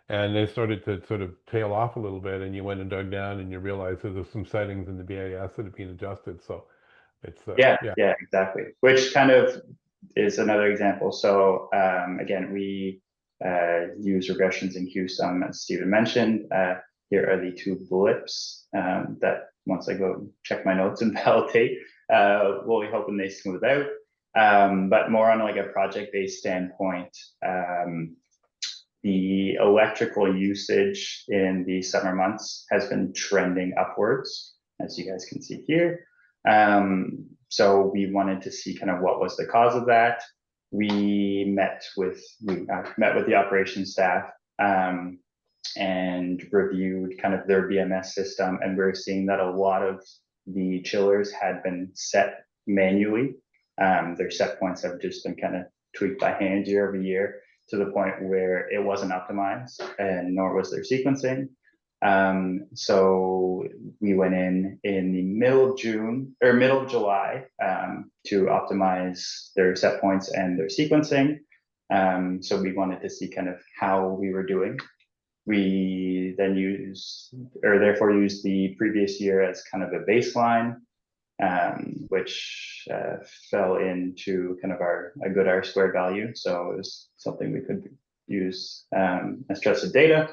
and they started to sort of tail off a little bit, and you went and dug down and you realized that there's some settings in the BIS that have been adjusted. So it's yeah, exactly. Which kind of is another example. So again, we use regressions in QSUM, as Stephen mentioned. Here are the two blips that once I go check my notes and validate, we'll be hoping they smooth out. But more on like a project-based standpoint, the electrical usage in the summer months has been trending upwards, as you guys can see here. So we wanted to see kind of what was the cause of that. We met with the operations staff and reviewed kind of their BMS system, and we're seeing that a lot of the chillers had been set manually. Their set points have just been kind of tweaked by hand year over year to the point where it wasn't optimized, and nor was their sequencing. So we went in the middle of June or middle of July to optimize their set points and their sequencing. So we wanted to see kind of how we were doing. We then therefore used the previous year as kind of a baseline, which fell into kind of a good R-squared value. So it was something we could use as trusted data.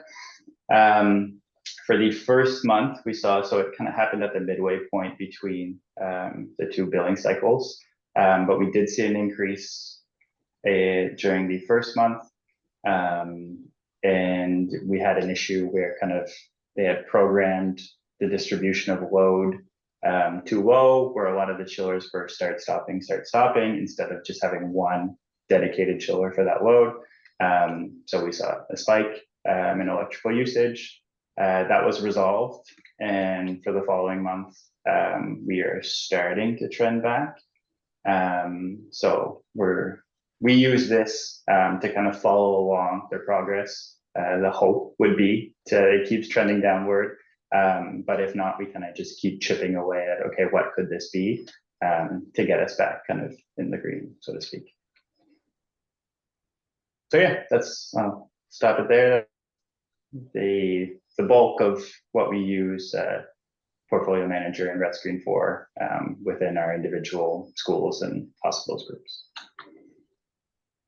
For the first month, we saw, so it kind of happened at the midway point between the two billing cycles, but we did see an increase during the first month. And we had an issue where kind of they had programmed the distribution of load too low, where a lot of the chillers were start stopping, instead of just having one dedicated chiller for that load. So we saw a spike in electrical usage. That was resolved, and for the following month, we are starting to trend back. So we use this to kind of follow along their progress. The hope would be it keeps trending downward, but if not, we kind of just keep chipping away at, okay, what could this be to get us back kind of in the green, so to speak. So yeah, I'll stop it there. The bulk of what we use Portfolio Manager and RETScreen for within our individual schools and hospitals groups.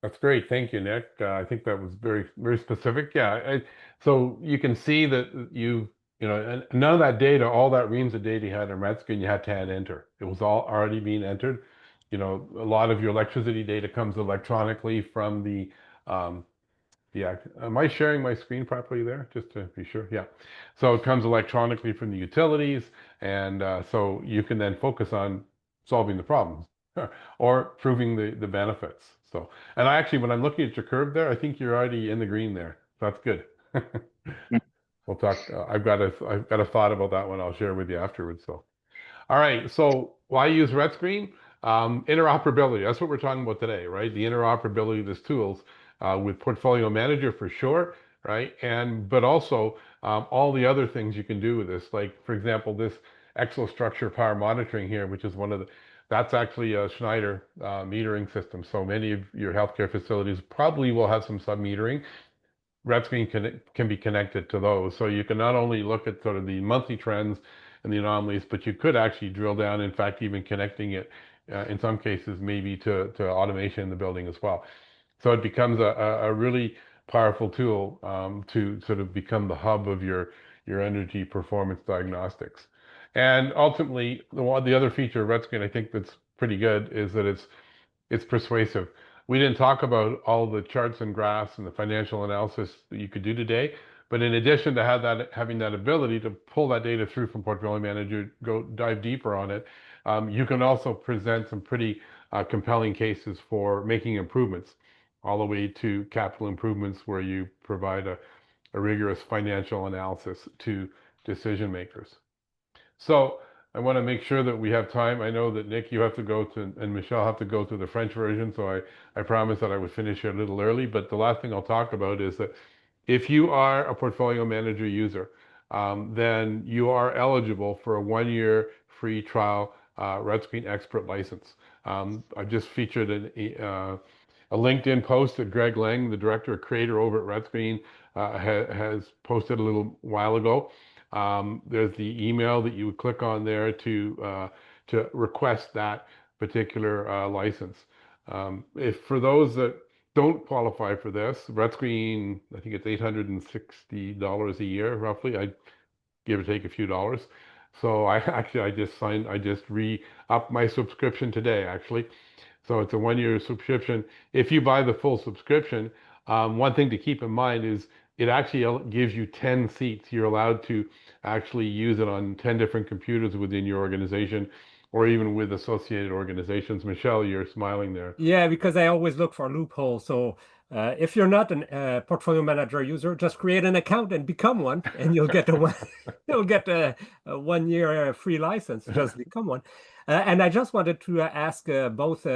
That's great. Thank you, Nick. I think that was very, very specific. Yeah. So you can see that and none of that data, all that reams of data you had in RETScreen, you had to hit enter. It was all already being entered. A lot of your electricity data comes electronically from the am I sharing my screen properly there? Just to be sure. Yeah. So it comes electronically from the utilities, and so you can then focus on solving the problems or proving the benefits. So, and when I'm looking at your curve there, I think you're already in the green there. That's good. We'll talk. I've got a thought about that one. I'll share with you afterwards. So, all right. So why use RETScreen? Interoperability. That's what we're talking about today, right? The interoperability of these tools with Portfolio Manager for sure, right? But also all the other things you can do with this, like for example, this exostructure power monitoring here, which is that's actually a Schneider metering system. So many of your healthcare facilities probably will have some sub-metering. RETScreen can be connected to those. So you can not only look at sort of the monthly trends and the anomalies, but you could actually drill down, in fact, even connecting it in some cases, maybe to automation in the building as well. So it becomes a really powerful tool to sort of become the hub of your energy performance diagnostics. And ultimately, the other feature of RETScreen I think that's pretty good is that it's persuasive. We didn't talk about all the charts and graphs and the financial analysis that you could do today, but in addition to having that ability to pull that data through from Portfolio Manager, go dive deeper on it, you can also present some pretty compelling cases for making improvements, all the way to capital improvements where you provide a rigorous financial analysis to decision makers. So I want to make sure that we have time. I know that Nick, you have to go to, and Michelle have to go to the French version, so I promised that I would finish here a little early, but the last thing I'll talk about is that if you are a Portfolio Manager user, then you are eligible for a 1-year free trial REDScreen Expert license. I've just featured a LinkedIn post that Greg Lang, the director or creator over at REDScreen, has posted a little while ago. There's the email that you would click on there to request that particular license. If for those that don't qualify for this, REDScreen, I think it's $860 a year, roughly. I give or take a few dollars. So I just re-upped my subscription today, actually. So it's a 1-year subscription. If you buy the full subscription, one thing to keep in mind is it actually gives you 10 seats. You're allowed to actually use it on 10 different computers within your organization, or even with associated organizations. Michelle, you're smiling there. Yeah, because I always look for loopholes. So if you're not a Portfolio Manager user, just create an account and become one, and you'll get you'll get a 1-year free license. Just become one. And I just wanted to ask both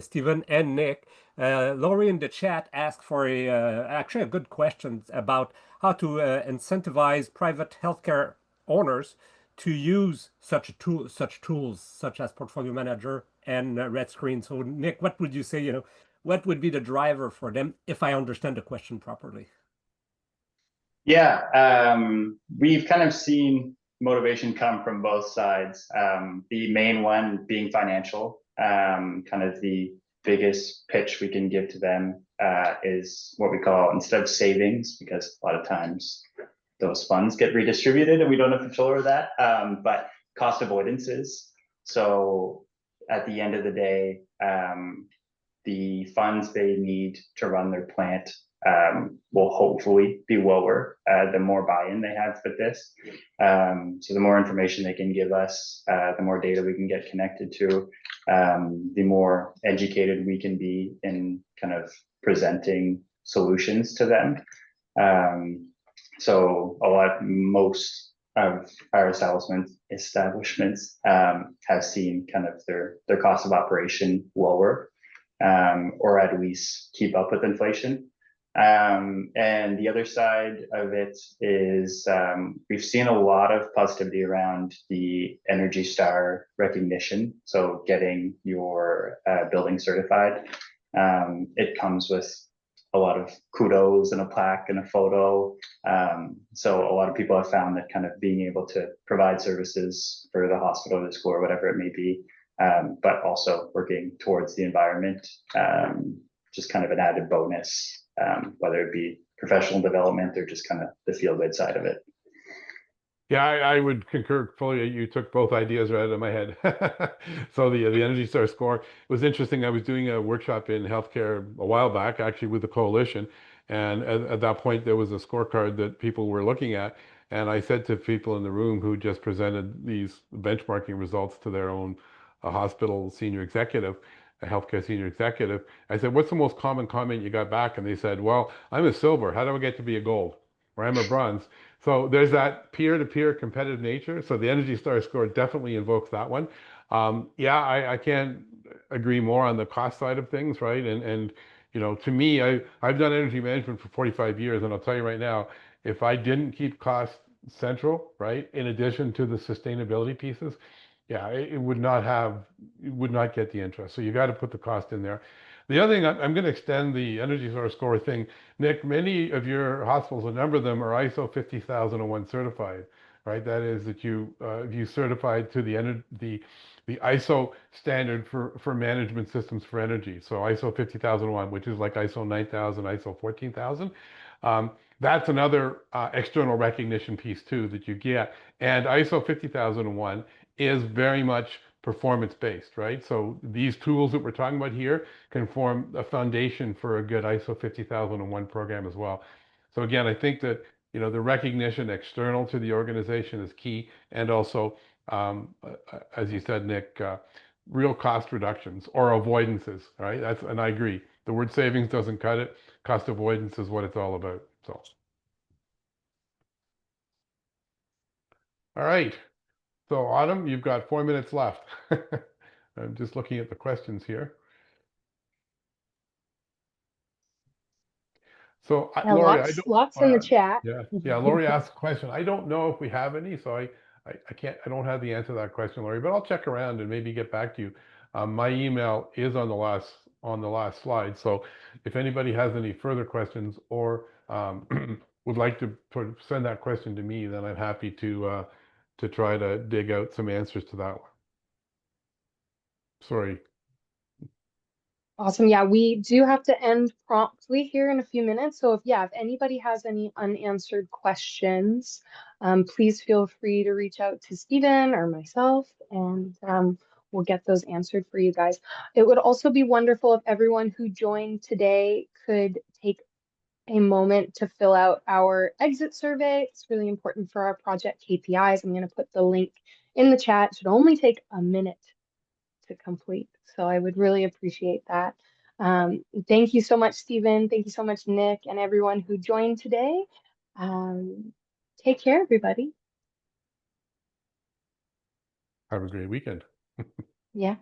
Stephen and Nick. Laurie in the chat asked for actually a good question about how to incentivize private healthcare owners to use such tools such as Portfolio Manager and REDScreen. So Nick, what would you say, what would be the driver for them, if I understand the question properly? Yeah, we've kind of seen motivation come from both sides. The main one being financial. Kind of the biggest pitch we can give to them is what we call, instead of savings, because a lot of times those funds get redistributed and we don't have control over that, but cost avoidances. So at the end of the day, the funds they need to run their plant will hopefully be lower the more buy-in they have with this. So the more information they can give us, the more data we can get connected to, the more educated we can be in kind of presenting solutions to them. So most of our establishments have seen kind of their cost of operation lower, or at least keep up with inflation. And the other side of it is we've seen a lot of positivity around the Energy Star recognition. So getting your building certified, it comes with a lot of kudos and a plaque and a photo. So a lot of people have found that kind of being able to provide services for the hospital or the school or whatever it may be, but also working towards the environment, just kind of an added bonus, whether it be professional development or just kind of the feel-good side of it. Yeah, I would concur fully. You took both ideas right out of my head. So the Energy Star score, it was interesting. I was doing a workshop in healthcare a while back, actually with the coalition, and at that point there was a scorecard that people were looking at, and I said to people in the room who just presented these benchmarking results to their own hospital senior executive, a healthcare senior executive, I said, "What's the most common comment you got back?" And they said, "Well, I'm a silver. How do I get to be a gold? Or I'm a bronze." So there's that peer-to-peer competitive nature. So the Energy Star score definitely invokes that one. Yeah, I can't agree more on the cost side of things, right? And to me, I've done energy management for 45 years, and I'll tell you right now, if I didn't keep cost central, right, in addition to the sustainability pieces, yeah, it would not get the interest. So you got to put the cost in there. The other thing, I'm going to extend the Energy Star score thing. Nick, many of your hospitals, a number of them are ISO 50001 certified. right? That is that you certified to the ISO standard for management systems for energy. So ISO 50001, which is like ISO 9000, ISO 14000. That's another external recognition piece too that you get. And ISO 50001 is very much performance-based, right? So these tools that we're talking about here can form a foundation for a good ISO 50001 program as well. So again, I think that, you know, the recognition external to the organization is key, and also, as you said, Nick, real cost reductions or avoidances, right? And I agree. The word savings doesn't cut it. Cost avoidance is what it's all about. So, all right. So Autumn, you've got 4 minutes left. I'm just looking at the questions here. So Yeah, Lori, lots in the chat. yeah, Lori asked a question. I don't know if we have any, so I don't have the answer to that question, Lori, but I'll check around and maybe get back to you. My email is on the last slide. So if anybody has any further questions or would like to send that question to me, then I'm happy to try to dig out some answers to that one. Sorry. Awesome. Yeah, we do have to end promptly here in a few minutes. So if anybody has any unanswered questions, please feel free to reach out to Stephen or myself, and we'll get those answered for you guys. It would also be wonderful if everyone who joined today could take a moment to fill out our exit survey. It's really important for our project KPIs. I'm going to put the link in the chat. It should only take a minute to complete. So I would really appreciate that. Thank you so much, Stephen. Thank you so much, Nick, and everyone who joined today. Take care, everybody. Have a great weekend. Yeah.